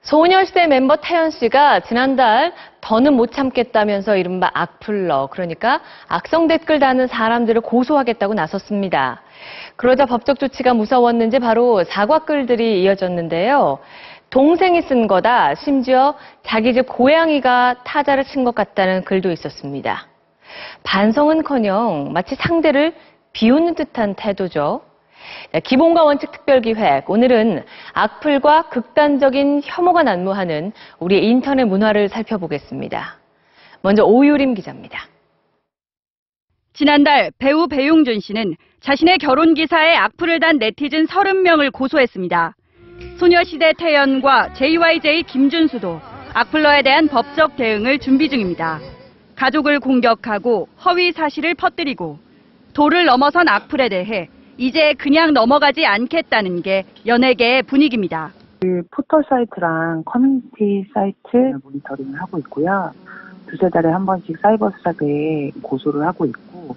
소녀시대 멤버 태연 씨가 지난달 더는 못 참겠다면서 이른바 악플러, 그러니까 악성 댓글 다는 사람들을 고소하겠다고 나섰습니다. 그러자 법적 조치가 무서웠는지 바로 사과글들이 이어졌는데요. 동생이 쓴 거다, 심지어 자기 집 고양이가 타자를 친 것 같다는 글도 있었습니다. 반성은커녕 마치 상대를 비웃는 듯한 태도죠. 기본과 원칙 특별기획, 오늘은 악플과 극단적인 혐오가 난무하는 우리 인터넷 문화를 살펴보겠습니다. 먼저 오유림 기자입니다. 지난달 배우 배용준 씨는 자신의 결혼 기사에 악플을 단 네티즌 30명을 고소했습니다. 소녀시대 태연과 JYJ 김준수도 악플러에 대한 법적 대응을 준비 중입니다. 가족을 공격하고 허위 사실을 퍼뜨리고 도를 넘어선 악플에 대해 이제 그냥 넘어가지 않겠다는 게 연예계의 분위기입니다. 그 포털 사이트랑 커뮤니티 사이트 모니터링을 하고 있고요. 두세 달에 한 번씩 사이버 수사대에 고소를 하고 있고.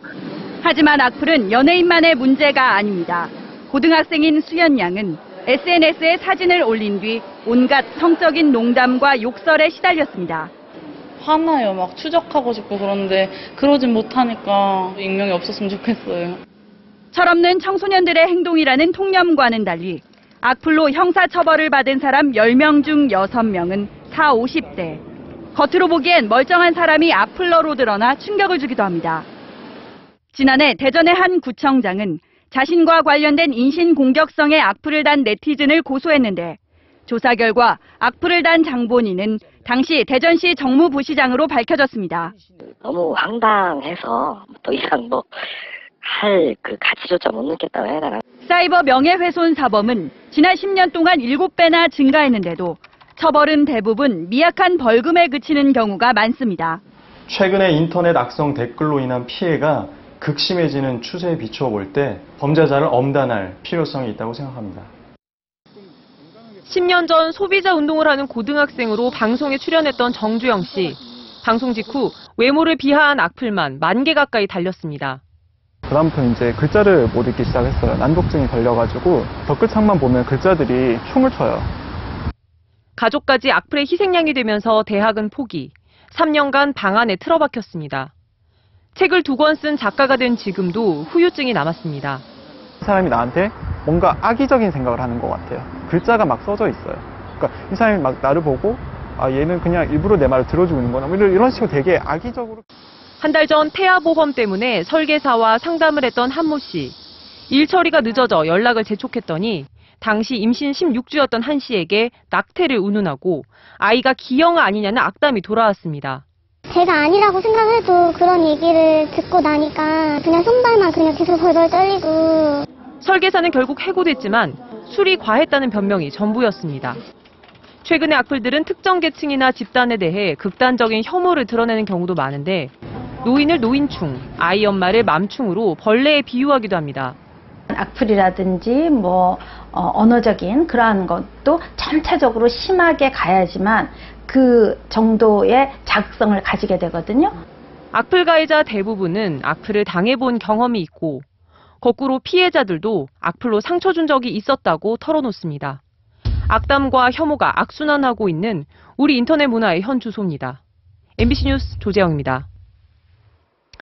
하지만 악플은 연예인만의 문제가 아닙니다. 고등학생인 수연 양은 SNS에 사진을 올린 뒤 온갖 성적인 농담과 욕설에 시달렸습니다. 화나요. 막 추적하고 싶고 그런데 그러진 못하니까 익명이 없었으면 좋겠어요. 철없는 청소년들의 행동이라는 통념과는 달리 악플로 형사처벌을 받은 사람 10명 중 6명은 40, 50대. 겉으로 보기엔 멀쩡한 사람이 악플러로 드러나 충격을 주기도 합니다. 지난해 대전의 한 구청장은 자신과 관련된 인신공격성의 악플을 단 네티즌을 고소했는데 조사 결과 악플을 단 장본인은 당시 대전시 정무부시장으로 밝혀졌습니다. 너무 황당해서 더 이상 할 그 가치조차 못 느꼈다고 해야 되나. 사이버 명예훼손 사범은 지난 10년 동안 7배나 증가했는데도 처벌은 대부분 미약한 벌금에 그치는 경우가 많습니다. 최근에 인터넷 악성 댓글로 인한 피해가 극심해지는 추세에 비추어 볼 때 범죄자를 엄단할 필요성이 있다고 생각합니다. 10년 전 소비자 운동을 하는 고등학생으로 방송에 출연했던 정주영 씨. 방송 직후 외모를 비하한 악플만 10,000개 가까이 달렸습니다. 그다음부터 이제 글자를 못 읽기 시작했어요. 난독증이 걸려가지고 댓글창만 보면 글자들이 흉을 쳐요. 가족까지 악플의 희생양이 되면서 대학은 포기. 3년간 방 안에 틀어박혔습니다. 책을 2권 쓴 작가가 된 지금도 후유증이 남았습니다. 이 사람이 나한테 뭔가 악의적인 생각을 하는 것 같아요. 글자가 막 써져 있어요. 그러니까 이 사람이 막 나를 보고 얘는 그냥 일부러 내 말을 들어주고 있는 거나 이런 식으로 되게 악의적으로. 한 달 전 폐하보험 때문에 설계사와 상담을 했던 한모 씨. 일 처리가 늦어져 연락을 재촉했더니 당시 임신 16주였던 한 씨에게 낙태를 운운하고 아이가 기형아 아니냐는 악담이 돌아왔습니다. 제가 아니라고 생각해도 그런 얘기를 듣고 나니까 그냥 손발만 그냥 계속 벌벌 떨리고. 설계사는 결국 해고됐지만 술이 과했다는 변명이 전부였습니다. 최근의 악플들은 특정 계층이나 집단에 대해 극단적인 혐오를 드러내는 경우도 많은데 노인을 노인충, 아이 엄마를 맘충으로 벌레에 비유하기도 합니다. 악플이라든지 언어적인 그러한 것도 전체적으로 심하게 가야지만 그 정도의 자극성을 가지게 되거든요. 악플 가해자 대부분은 악플을 당해본 경험이 있고 거꾸로 피해자들도 악플로 상처 준 적이 있었다고 털어놓습니다. 악담과 혐오가 악순환하고 있는 우리 인터넷 문화의 현 주소입니다. MBC 뉴스 조재영입니다.